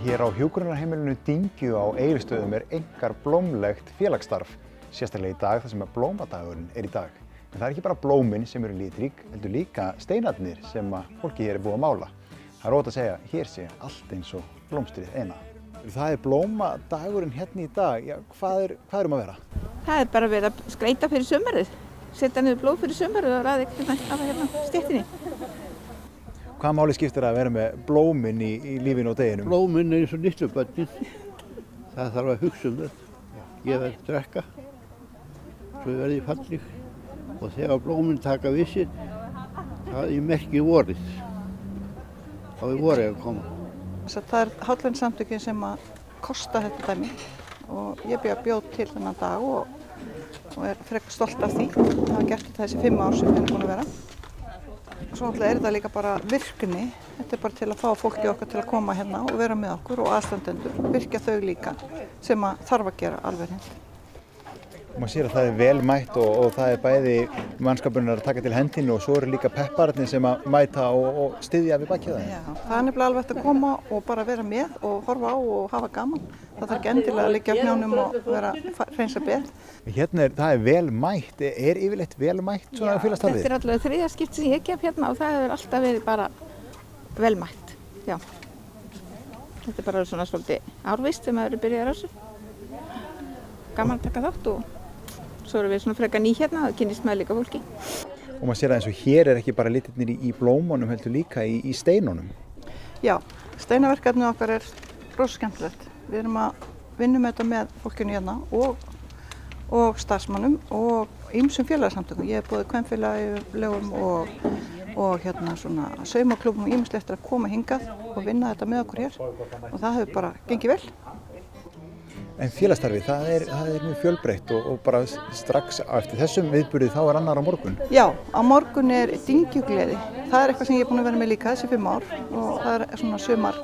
Hér á hjúkrunarheimilinu Dyngju á Egilsstöðum einkar blómlegt félagsstarf, sérstaklega í dag þar sem blómadagurinn í dag. En það ekki bara blómin sem eru litrík, heldur líka steinarnir sem fólki hér búið að mála. Það óhætt að segja, hér sé allt eins og blómstrið eina. Það blómadagurinn hérna í dag, já, hvað er að vera? Það bara verið að skreita fyrir sumarið, setja niður blóð fyrir sumarið og ræða hérna stéttinni. Hvaða máli skiptir að vera með blómin í lífinu og deginum? Blómin eins og litlu börnin. Það þarf að hugsa það. Ég verð að drekka, svo verð ég falleg. Og þegar blómin taka við sér, það merki vorið. Þá vorið að koma. Það Hálendissamtökin sem að kosta þetta dæmi og ég bjóð til þennan dag og frekar stolt af því. Það hafa gert þetta þessi 5 ár sem við erum búin að vera. Svo náttúrulega þetta líka bara virkni. Þetta bara til að fá fólki okkar til að koma hérna og vera með okkur og aðstandendur. Virkja þau líka sem að þarf að gera alveg hreint. Maður sér að það vel mætt og það bæði mannskapurinn að taka til hendinni og svo eru líka peppararnir sem að mæta og styðja við bakið það. Já, það nefnilega alveg hægt að koma og bara vera með og horfa á og hafa gaman. Það þarf ekki endilega að liggja á hnjánum og vera hreinsa beð. Hérna það vel mætt. Er yfirleitt vel mætt svona félagsstarfið? Þetta allavega 3. skipti sem ég gef hérna og það hefur alltaf verið bara vel mætt. Já. Þetta bara svona svolítið árvist sem maður byrjar á þessu. Gaman að taka þátt og svo erum við svona frekar ný hérna, það kynnist með líka fólki. Og maður sér að eins og hér ekki bara litirnir í blómunum, heldur líka í steinunum. Já, steinaverkefnið okkar rosa skemmtilegt. Við erum að vinna með þetta með fólkinu hérna og starfsmannum og ýmsum félagasamtökum. Ég hef boðið kvenfélagum og hérna svona saumaklúbbum og ýmislegt að koma hingað og vinna þetta með okkur hér og það hefur bara gengið vel. En félagsstarfi, það er mjög fjölbreytt og bara strax eftir þessum viðburði þá annar á morgun? Já, á morgun Dyngjugleði. Það eitthvað sem ég er búin að vera með líka þessi 5 ár og það svona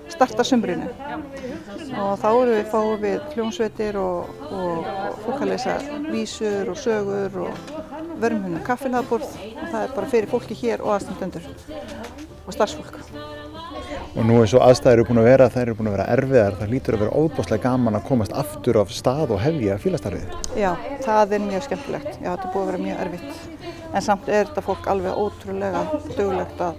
starta sumrinu. Og þá fáum við hljómsveitir og fólk að lesa vísur og sögur og verðum hérna kaffihlaðborð og það bara fyrir fólki hér og aðstandendur og starfsfólk. Og nú eins og aðstæður eru búin að vera, þær eru búin að vera erfiðar, það hlýtur að vera óbúslega gaman að komast aftur af stað og hefja félagsstarfið. Já, það mjög skemmtilegt. Já, þetta búið að vera mjög erfitt. En samt þetta fólk alveg ótrúlega duglegt að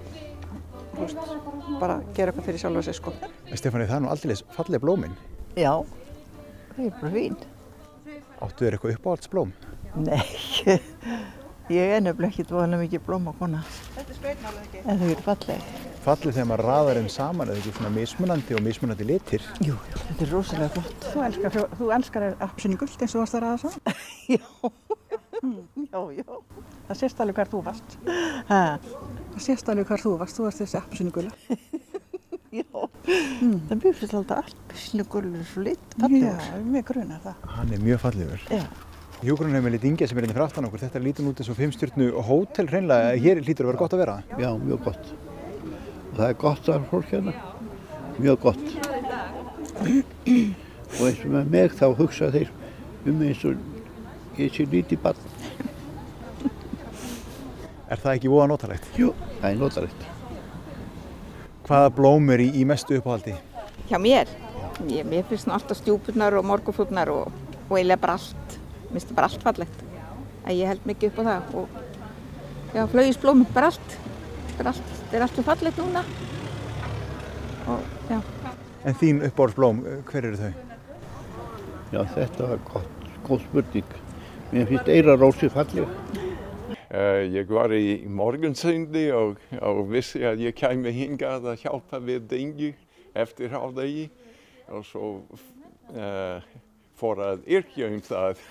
bara gera eitthvað fyrir sjálfa sig, sko. Stefáni, það nú aldeilis falleg blómin. Já, það bara fín. Áttu þér eitthvað uppáhaldsblóm? Nei, ég nefnilega ekki voðalega mikið blómakona. Þetta skreytmálið ekki? En þau eru falleg. Fallið þegar maður raðar þeim saman, eða ekki svona mismunandi og mismunandi litir? Jú, þetta rosalega flott. Þú elskar appelsínugult eins og varst að raða saman? Já. Það sést alveg hvar þú varst. Ha? Það sést alveg hvar þú varst þessi appelsínugula. Já. Það mjög fyrir alltaf appelsínugulur svo lit, fallegur. Já, mjög grunar það. Hann mjög fallegur. Já. Hjúkrunarheimilið Dyngja sem hérna fyrir aftan okkur, þetta lítur út eins og 5 stjörnu hótel hreinlega. Hér hlýtur að vera gott að vera. Já, mjög gott. Það gott af fólk hérna. Mjög gott. Og eins og með mig þá hugsa þeir eins og ég sé lítið barn. Er það ekki voða notalegt? Jú, það notalegt. Hvaða blóm í mestu uppáhaldi? Hjá mér? Mér finnst alltaf stjúpurnar og morgunfrúrnar og eiginlega bara allt. Mér finnst bara allt fallegt. Ég held mikið upp á það og já, flaugisblómin, bara allt. Þetta allt svo fallegt núna. Og, já. En þín uppáhaldsblóm, hver eru þau? Já, þetta var góð spurning. Mér finnst eirarósir falleg. Ég var í morgunsundi og vissi að ég kæmi hingað að hjálpa við Dyngju eftir hádegi og svo fór að yrkja það.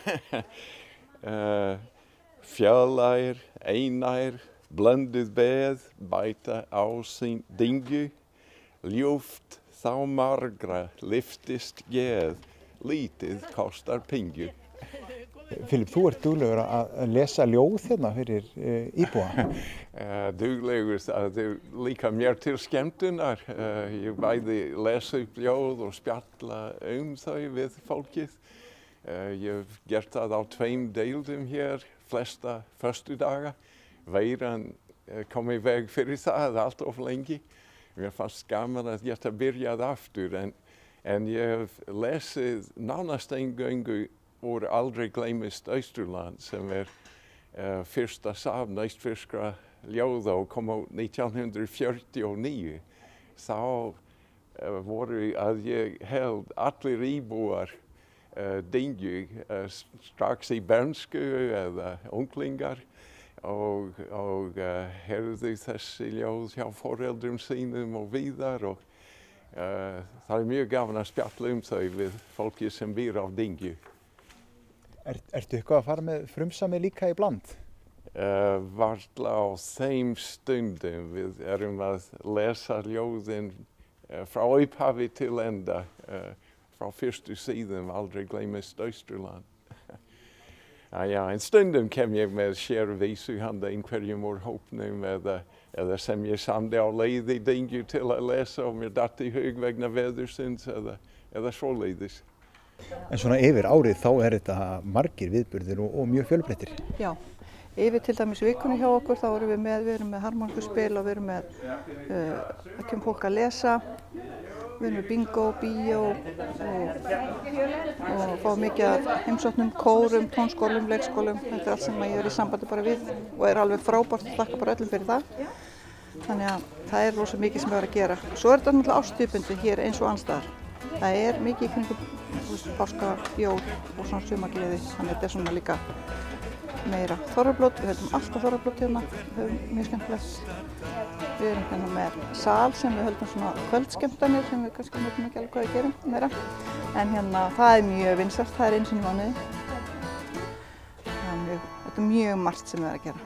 Fjallær, einær, blönduð beð, bæta á sín Dyngju, ljúft þá margra lyftist geð, lítið kostar pengju. Filip, þú ert duglegur að lesa ljóð hérna fyrir íbúa. Duglegur, það líka mér til skemmtunar. Ég bæði lesa upp ljóð og spjalla þau við fólkið. Ég hef gert það á 2 deildum hér, flesta föstudaga. Veiran kom í veg fyrir það allt of lengi. Mér fannst gaman að geta byrjað aftur, en En ég hef lesið nánast eingöngu úr Aldrei gleymist Austurland sem fyrsta safn austfirskra ljóða og kom út 1949. Þá voru að ég held allir íbúar Dyngju strax í bernsku eða unglingar og heyrðu þessi ljóð hjá foreldrum sínum og víðar og það mjög gaman að spjalla þau við fólki sem býr á Dyngju. Ertu eitthvað að fara með frumsamið líka í bland? Varla á þeim stundum. Við erum að lesa ljóðin frá upphafi til enda, frá fyrstu síðum Aldrei gleymist Austurland. En stundum kem ég með sérvísu handa einhverjum úr hópnum eða sem ég samdi á leið í Dyngju til að lesa og mér datt í hug vegna veðursins eða svoleiðis. En svona yfir árið þá þetta margir viðburðir og mjög fjölbreyttir. Já, yfir til dæmis vikunni hjá okkur þá erum við erum með harmoníkuspil og við erum með kemur fólk að lesa, við erum með bingo, bíó og fáum mikið af heimsóknum, kórum, tónskólum, leikskólum. Þetta allt sem ég í sambandi bara við og alveg frábært og þakka bara öllum fyrir það. Þannig að það rosa mikið sem við að gera. Svo þetta náttúrulega árstíðbundið hér eins og annars staðar. Það mikið í kringum páska, jól og svona sumargleði, þannig að þetta svona líka meira þorrablót. Við höldum alltaf þorrablót hérna, við höfum mjög skemmtilegt. Við erum hérna með sal sem við höldum svona kvöldskemmtanir sem við kannski veitum ekki alveg hvað við gerum meira. En hérna það mjög vinsælt, það einu sinni í mánuði. Þetta mjög margt sem við erum að gera.